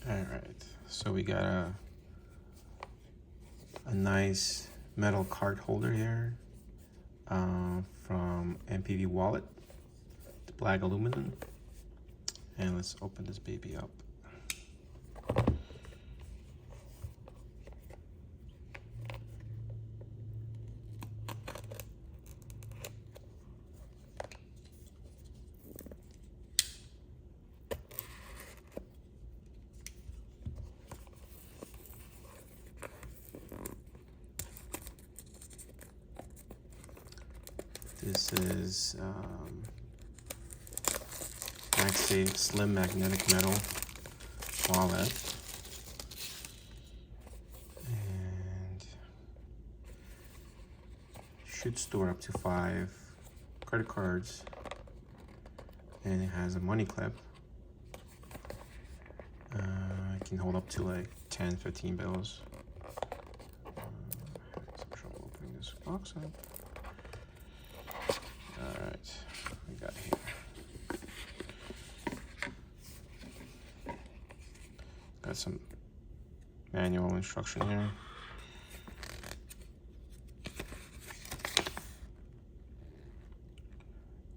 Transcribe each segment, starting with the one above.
All right, so we got a nice metal card holder here from MPV Wallet, the black aluminum. And let's open this baby up. This is MagSafe Slim Magnetic Metal Wallet. And should store up to 5 credit cards. And it has a money clip. It can hold up to like 10, 15 bills. I have some trouble opening this box up. Alright, we got here. Got some manual instruction here.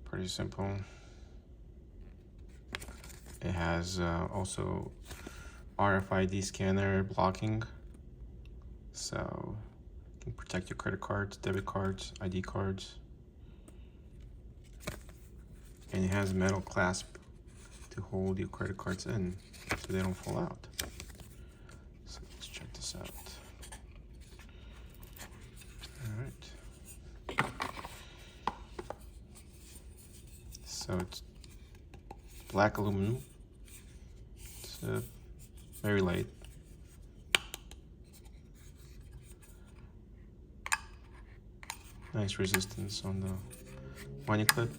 Pretty simple. It has also RFID scanner blocking, so you can protect your credit cards, debit cards, ID cards. And it has a metal clasp to hold your credit cards in so they don't fall out. So let's check this out. All right. So it's black aluminum. It's very light. Nice resistance on the money clip.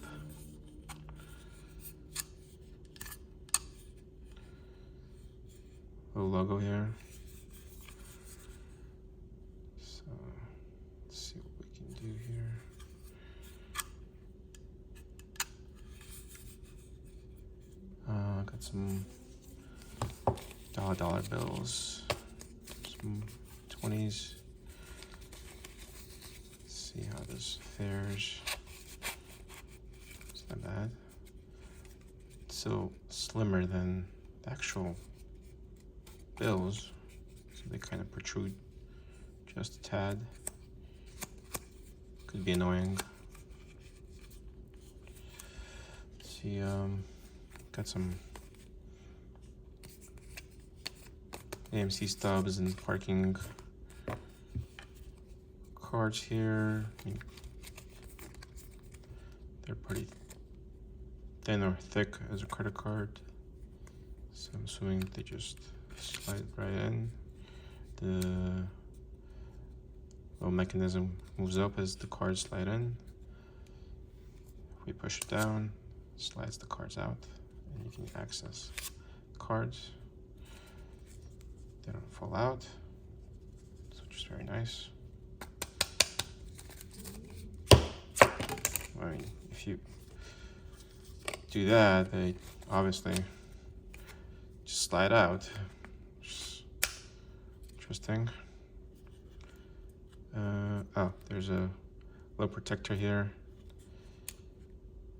Little logo here. So let's see what we can do here. Got some dollar bills, some 20s. Let's see how this fares. It's not bad. It's still slimmer than the actual bills, so they kind of protrude just a tad. Could be annoying. Let's see, got some AMC stubs and parking cards here. I mean, they're pretty thin or thick as a credit card, so I'm assuming they just slide right in. The little mechanism moves up as the cards slide in. If we push it down, it slides the cards out, and you can access cards. They don't fall out, so just very nice. I mean, if you do that, they obviously just slide out. Interesting. Oh, there's a little protector here,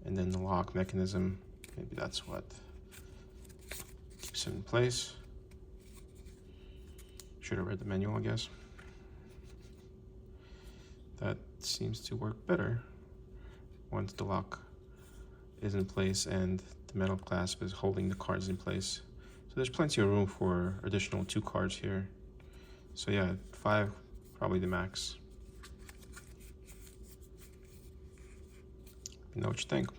and then the lock mechanism. Maybe that's what keeps it in place. Should have read the manual, I guess. That seems to work better once the lock is in place and the metal clasp is holding the cards in place. So there's plenty of room for additional 2 cards here. So yeah, 5, probably the max. Let me know what you think.